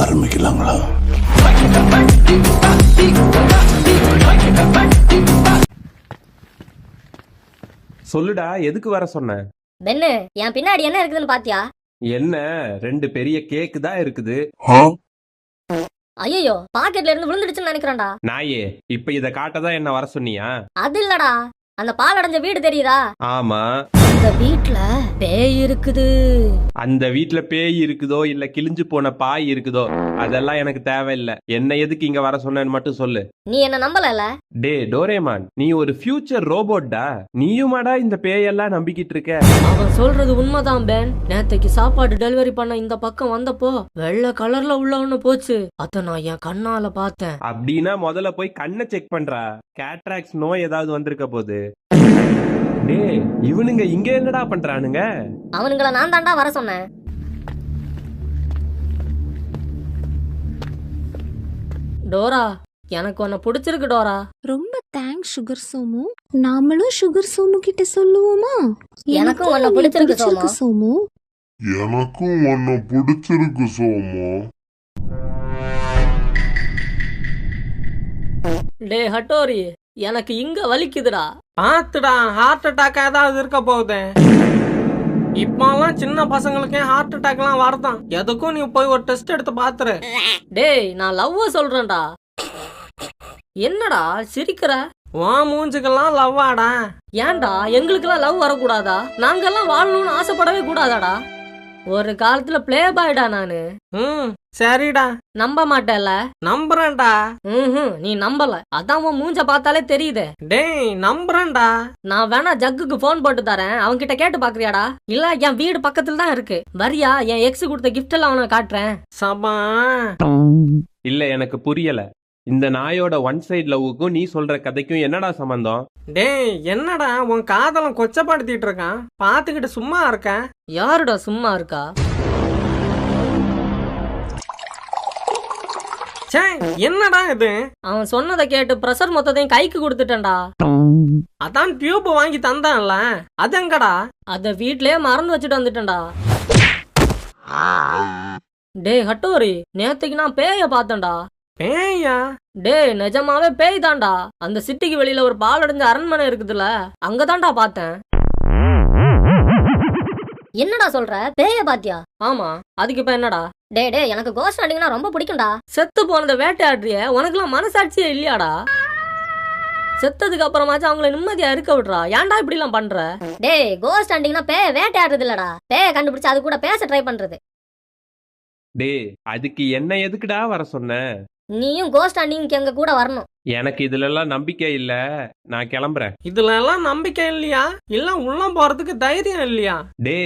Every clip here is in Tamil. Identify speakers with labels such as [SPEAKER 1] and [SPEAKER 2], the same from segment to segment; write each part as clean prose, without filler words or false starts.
[SPEAKER 1] ஆரம்பிக்கலாங்களா?
[SPEAKER 2] சொல்லுடா, எதுக்கு வர சொன்ன?
[SPEAKER 3] பென்னு, என் பின்னாடி என்ன இருக்குதுன்னு பாத்தியா?
[SPEAKER 2] என்ன, 2 பெரிய கேக்கு தான் இருக்குது.
[SPEAKER 3] ஐயோ, பாக்கெட்ல இருந்து விழுந்துடுச்சுன்னு நினைக்கிறேன்டா.
[SPEAKER 2] நாயே, இப்ப இத காட்டதான் என்ன வர சொன்னியா?
[SPEAKER 3] அது இல்லடா, அந்த பால் அடைஞ்ச வீடு தெரியுதா?
[SPEAKER 2] ஆமா.
[SPEAKER 3] அந்த வீட்ல பேய் இருக்குது.
[SPEAKER 2] அந்த வீட்ல பேய் இருக்குதோ இல்ல கிழிஞ்சு போன பாய் இருக்குதோ அதெல்லாம் எனக்கு தேவையில்லை. என்ன எதுக்கு இங்க வர சொன்னேன்னு மட்டும் சொல்லு.
[SPEAKER 3] நீ என்ன நம்பலல?
[SPEAKER 2] டே டோரேமான், நீ ஒரு ஃபியூச்சர் ரோபோட்டா? நீயுமாடா இந்த பேயெல்லாம் நம்பிக்கிட்டு இருக்க?
[SPEAKER 4] அவன் சொல்றது உண்மைதான் பென். நேத்தைக்கு சாப்பாடு டெலிவரி பண்ண இந்த பக்கம் வந்தப்போ வெள்ளை கலர்ல உள்ள ஒண்ணு போச்சு. அத நான் என் கண்ணால பார்த்தேன்.
[SPEAKER 2] அப்படின்னா முதல்ல போய் கண்ணை செக் பண்றா. கேட்ராக்ஸ் நோய் ஏதாவது வந்திருக்க போகுது. டே, இவனுங்க இங்க என்னடா பண்றானுங்க?
[SPEAKER 3] அவனுங்கள நான் தாண்டா வர சொன்னேன்.
[SPEAKER 4] டோரா, எனக்கு உன்னை பிடிச்சிருக்கு டோரா.
[SPEAKER 5] ரொம்ப தேங்க்ஸ் சுகர் சோமு. நாமளும் சுகர் சோமு கிட்ட சொல்லுவோமா?
[SPEAKER 3] எனக்கும் உன்னை பிடிச்சிருக்கு
[SPEAKER 5] சோமு.
[SPEAKER 1] எனக்கும் உன்னை பிடிச்சிருக்கு சோமு.
[SPEAKER 4] டே ஹட்டோரி, எனக்கு இங்க வலிக்குதுடா.
[SPEAKER 6] பாத்துடா, ஹார்ட் அட்டாக் ஏதாவது இருக்க போகுது. இப்பெல்லாம் சின்ன பசங்களுக்கே ஹார்ட் அட்டாக் எல்லாம் வரதான். எதுக்கும் நீ போய் ஒரு டெஸ்ட் எடுத்து பாத்துரு.
[SPEAKER 4] டேய், நான் லவ்வ சொல்றேன்டா. என்னடா சிரிக்கிற?
[SPEAKER 6] வா மூஞ்சுக்கெல்லாம் லவ்வாடா.
[SPEAKER 4] ஏன்டா எங்களுக்கெல்லாம் லவ் வரக்கூடாதா? நாங்கெல்லாம் வாழணும்னு ஆசைப்படவே கூடாதாடா? ஒரு காலத்துல பிளே பாய்டா நானு.
[SPEAKER 6] சரிடா.
[SPEAKER 4] நம்ப மாட்டேல?
[SPEAKER 6] நம்புறேன்டா.
[SPEAKER 4] நீ நம்பல, அதான் உன் மூஞ்ச பார்த்தாலே தெரியுது.
[SPEAKER 6] டேய், நம்புறேன்டா.
[SPEAKER 4] நான் வேணா ஜக்குக்கு போன் போட்டு தரேன், அவன்கிட்ட கேட்டு பாக்குறியாடா? இல்ல என் வீடு பக்கத்துல தான் இருக்கு, வரியா? என் எக்ஸ் கொடுத்த கிஃப்ட் எல்லாம் அவனை காட்டுறேன்.
[SPEAKER 6] சபா.
[SPEAKER 2] இல்ல, எனக்கு புரியல. இந்த நாயோட ஒன் சைடு லவ்வுக்கும் நீ சொல்ற கதைக்கும் என்னடா சம்பந்தம்?
[SPEAKER 6] டேய், என்னடா உன் காதலம் கொச்சப்படுத்திட்டு இருக்கான், பாத்துக்கிட்டு சும்மா இருக்க?
[SPEAKER 4] யாருடா சும்மா இருக்கா?
[SPEAKER 6] என்னடா இது?
[SPEAKER 4] அவன் சொன்னதை கேட்டு பிரஷர் மொத்தத்தையும் கைக்கு கொடுத்துட்டேன்டா.
[SPEAKER 6] அதான் டியூப் வாங்கி தந்தான்ல, அது எங்கடா?
[SPEAKER 4] அத வீட்லயே மறந்து வச்சுட்டு வந்துட்டேன்டா. டேய் ஹட்டோரி, நேத்துக்கு நான் பேய பார்த்தேன்டா.
[SPEAKER 6] பேயா?
[SPEAKER 4] டேய், நிஜமாவே பேய் தான்டா. அந்த சிட்டிக்கு வெளியில ஒரு பாலடைஞ்ச அரண்மனை இருக்குதுல, அங்கதான்டா பார்த்தேன்.
[SPEAKER 3] என்னடா சொல்ற? பேய பாத்தியா?
[SPEAKER 4] ஆமா, அதுக்கு இப்ப என்னடா?
[SPEAKER 3] டே, எனக்கு கோஸ்ட் ஹண்டிங்னா ரொம்ப பிடிக்கும்டா.
[SPEAKER 4] செத்து போனத வேட்டையாடுறிய, உனக்குலாம் மனசாட்சியே இல்லையாடா? செத்ததுக்கு அப்புறமாச்சும் அவங்கள நிம்மதியா இருக்க விடுறா. ஏன்டா இப்படி எல்லாம் பண்ற?
[SPEAKER 3] டேய், கோஸ்ட் ஹண்டிங்னா பேய வேட்டையாடுறது இல்லடா, பேய கண்டுபிடிச்சு அது கூட பேச ட்ரை பண்றது.
[SPEAKER 2] டே, அதுக்கு என்ன எதுக்குடா வர சொன்ன?
[SPEAKER 3] நீயும் கோஸ்ட் ஹண்டிங்க்கு எங்க கூட வரணும்.
[SPEAKER 2] எனக்கு இதுல எல்லாம் நம்பிக்கை இல்ல, நான் கிளம்புறேன்.
[SPEAKER 6] இதுல எல்லாம் நம்பிக்கை இல்லையா? இல்ல உள்ள போறதுக்கு தைரியம் இல்லையா?
[SPEAKER 2] டே,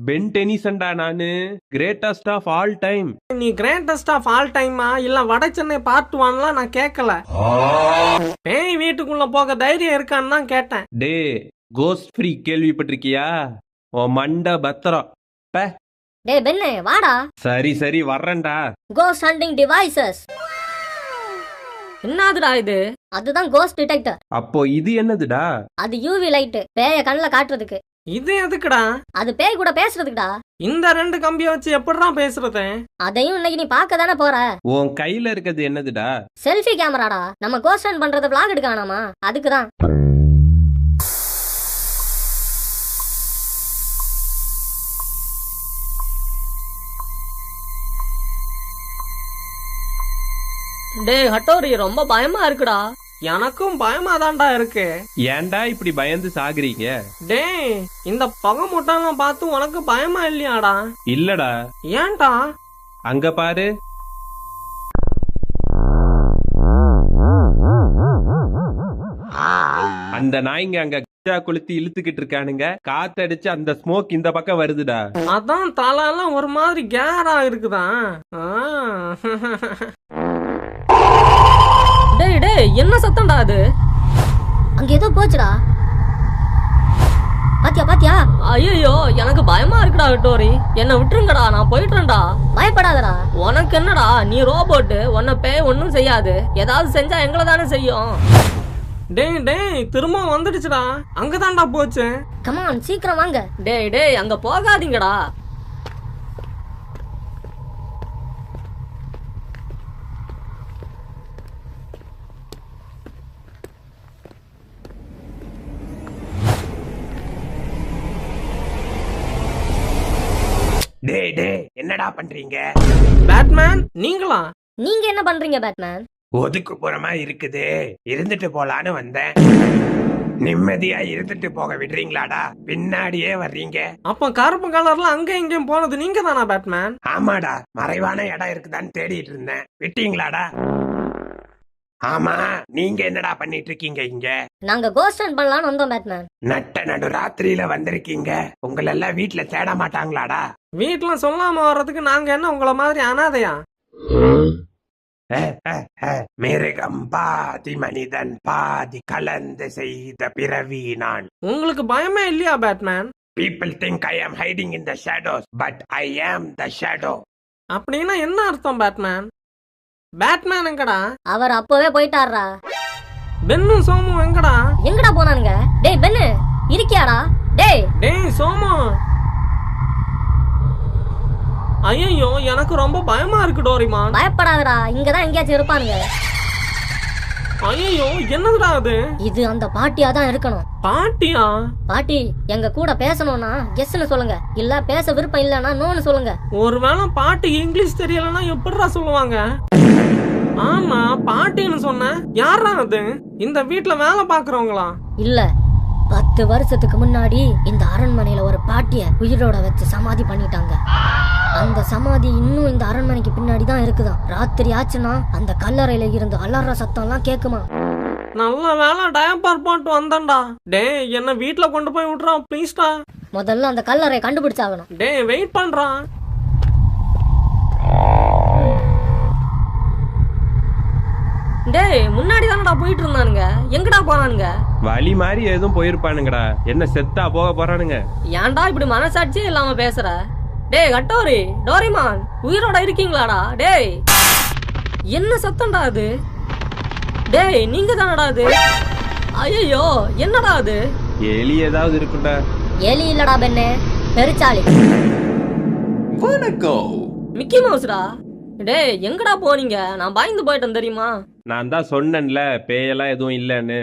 [SPEAKER 2] பென் டெனிசன்டா நானு, கிரேட்டஸ்ட் ஆஃப் ஆல் டைம்.
[SPEAKER 6] நீ கிரேட்டஸ்ட் ஆஃப் ஆல் டைமா இல்ல வட சென்னை பார்ட் 1லாம் நான் கேட்கல. பேய் வீட்டுக்குள்ள போக தைரியம் இருக்கான்னு தான் கேட்டேன்.
[SPEAKER 2] டே, கோஸ்ட் ஃப்ரீ கேள்விப்பட்டிருக்கியா? ஓ மண்ட பத்திரம்.
[SPEAKER 3] டே பென்னு, வாடா.
[SPEAKER 2] சரி வர்றேன்டா.
[SPEAKER 3] Cost hunting devices.
[SPEAKER 4] என்னதுடா இது?
[SPEAKER 3] அதுதான் கோஸ்ட் டிடெக்டர்.
[SPEAKER 2] அப்போ இது என்னதுடா?
[SPEAKER 3] அது யூவி லைட், பேய கண்ணுல காட்டுறதுக்கு.
[SPEAKER 6] இது எதுக்குடா?
[SPEAKER 3] அது பேய் கூட பேசுறதுக்குடா.
[SPEAKER 6] இந்த 2 கம்பிய வச்சு எப்படிடா பேசுறது?
[SPEAKER 3] அதையும் இன்னைக்கு நீ பார்க்க தானே போற.
[SPEAKER 2] உன் கையில இருக்கிறது என்னதுடா?
[SPEAKER 3] செல்ஃபி கேமராடா. நம்ம கோஸ்ட் ஹண்ட் பண்றத vlog எடுக்க வேணாமா? அதுக்குதான்.
[SPEAKER 4] டேய் ஹட்டோரி, ரொம்ப பயமா இருக்குடா.
[SPEAKER 6] எனக்கும் பயமாதான்டா இருக்கு.
[SPEAKER 2] ஏன்டா இப்படி பயந்து சாகுறீங்க?
[SPEAKER 6] டேய், இந்த புகை முட்டெல்லாம் பார்த்து உனக்கு பயமா இல்லையாடா?
[SPEAKER 2] இல்லடா.
[SPEAKER 6] ஏன்டா?
[SPEAKER 2] அங்க பாரு. அந்த நாய்ங்க அங்க கொளுத்தி இழுத்துக்கிட்டு இருக்கானுங்க. காத்தடிச்சு அந்த ஸ்மோக் இந்த பக்கம் வருதுடா.
[SPEAKER 6] அதான் தலெல்லாம் ஒரு மாதிரி கேரா இருக்குதா?
[SPEAKER 4] டேய், என்ன சத்தம்டா அது?
[SPEAKER 3] அங்க ஏதோ போச்சுடா. பாத்தியா?
[SPEAKER 4] ஐயோ, எனக்கு பயமா இருக்குடா ஹட்டோரி. என்ன விட்டுருங்கடா, நான் போயிட்டுறேன்டா.
[SPEAKER 3] பயப்படாதடா.
[SPEAKER 4] உனக்கு என்னடா, நீ ரோபோட், உன்னை பேய் ஒன்னும் செய்யாது. ஏதாவது செஞ்சா எங்களை தானே செய்யும்.
[SPEAKER 6] டேய், திரும்ப வந்துடுச்சுடா. அங்கதான்டா போச்சு.
[SPEAKER 3] கமான், சீக்கிரம் வாங்க.
[SPEAKER 4] டேய், அங்க போகாதீங்கடா.
[SPEAKER 2] டேய் டேய் என்னடா பண்றீங்க?
[SPEAKER 6] பேட்மேன் நீங்களா?
[SPEAKER 3] நீங்க என்ன பண்றீங்க பேட்மேன்?
[SPEAKER 2] ஒதுக்குப்புறமா இருக்குது, இருந்துட்டு போலான்னு வந்தேன். நிம்மதியா இருந்துட்டு போக விடுறீங்களாடா? பின்னாடியே வர்றீங்க.
[SPEAKER 6] அப்ப கருப்பு கலர்ல அங்க இங்கேயும் போனது நீங்க தானா பேட்மேன்?
[SPEAKER 2] ஆமாடா, மறைவான இடம் இருக்குதான்னு தேடிட்டு இருந்தேன். விட்டீங்களாடா? ஆமா, நீங்க என்னடா பண்ணிட்டு இருக்கீங்க இங்க?
[SPEAKER 3] நாங்க கோஸ்ட் ஹண்ட் பண்ணலாம்னு வந்தோம் பேட்மேன்.
[SPEAKER 2] நட்ட நடு ராத்திரியில வந்திருக்கீங்க. உங்களெல்லாம் வீட்டுல தேட மாட்டாங்களாடா?
[SPEAKER 6] வீட்டுல சொல்லாம வர்றதுக்கு நாங்க என்ன உங்கள மாதிரி அனாதையா?
[SPEAKER 2] மிருகம் பாதி மனிதன் பாதி கலந்து செய்த பிறவி நான்.
[SPEAKER 6] உங்களுக்கு பயமே இல்லையா Batman?
[SPEAKER 2] People think I am hiding in the shadows, but I am the shadow.
[SPEAKER 6] அப்படின்னா என்ன அர்த்தம் பேட்மேன்? பேட்மேன் எங்கடா?
[SPEAKER 3] அவர் அப்பவே போயிட்டாரா.
[SPEAKER 6] பென்னு சோமு எங்கடா?
[SPEAKER 3] எங்கடா போனானுங்க? டேய் பென்னு, இருக்கியாடா? டேய்
[SPEAKER 6] டேய் சோமு. ஐயோ எனக்கு ரொம்ப பயமா இருக்கு டோரிமான்.
[SPEAKER 3] பயப்படாதடா, இங்கதான் எங்கேயாச்சும் இருப்பானுங்க.
[SPEAKER 6] ஐயோ என்னதுடா அது?
[SPEAKER 3] இது அந்த பாட்டியா தான் இருக்கணும்.
[SPEAKER 6] பாட்டியா?
[SPEAKER 3] பாட்டி எங்க கூட பேசணும்னா எஸ்ன்னு சொல்லுங்க, இல்ல பேச விருப்பம் இல்லன்னா நோன்னு சொல்லுங்க.
[SPEAKER 6] ஒருவேளை பாட்டி இங்கிலீஷ் தெரியலன்னா எப்படிடா சொல்லுவாங்க? ஆமா பாட்டின்னு சொன்ன, யாரா அது? இந்த வீட்டுல வேலை பாக்குறவங்களா?
[SPEAKER 3] இல்ல, 10 வருஷத்துக்கு முன்னாடி இந்த அரண்மனையில ஒரு பாட்டிய உயிரோட வச்சு சமாதி பண்ணிட்டாங்க. அந்த சமாதி இன்னும் இந்த அரண்மனைக்கு பின்னாடி தான் இருக்குதாம். ராத்திரி ஆச்சுன்னா அந்த கல்லறையில இருந்து அலற சத்தம் எல்லாம் கேக்குமா.
[SPEAKER 6] நல்ல வேலை டயப்பர் போட்டு வந்தேன்டா. டேய் என்ன வீட்டுல கொண்டு போய் விட்றா ப்ளீஸ்டா.
[SPEAKER 3] முதல்ல அந்த கல்லறையை கண்டுபிடிச்சாகணும்.
[SPEAKER 6] டேய் வெயிட் பண்றான்.
[SPEAKER 4] டேய் முன்னாடி தானடா போயிட்டு இருந்தானுங்க, எங்கடா போனானுங்க?
[SPEAKER 2] வழி மாதிரி எதுவும் போயிருப்பானுங்கடா. என்ன செத்தா போக போறானுங்க?
[SPEAKER 4] ஏன்டா இப்படி மனசாட்சியே இல்லாம பேசுற? டேய் கட்டோரி, டோரிமான் உயிரோட இருக்கீங்களாடா? டேய் என்ன சத்தம்டா அது? டேய் நீங்க தானடா அது? ஐயோ என்னடா அது?
[SPEAKER 2] எலி ஏதாவது இருக்குண்டா?
[SPEAKER 3] எலி இல்லடா பெண்ணே, பெருச்சாளி.
[SPEAKER 4] மிக்கி மவுஸ்டா. டேய் எங்கடா போனீங்க? நான் பயந்து போயிட்டேன் தெரியுமா?
[SPEAKER 2] நான் தான் சொன்னேன்ல, பேயெல்லாம் எதுவும் இல்லன்னு.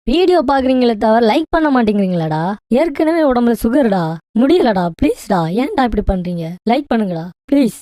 [SPEAKER 3] வீடியோ பாக்குறீங்களே தவிர லைக் பண்ண மாட்டேங்கிறீங்களாடா? ஏற்கனவே உடம்புல சுகர்டா, முடியலடா. ப்ளீஸ்டா, ஏன்டா இப்படி பண்றீங்க? லைக் பண்ணுங்கடா ப்ளீஸ்.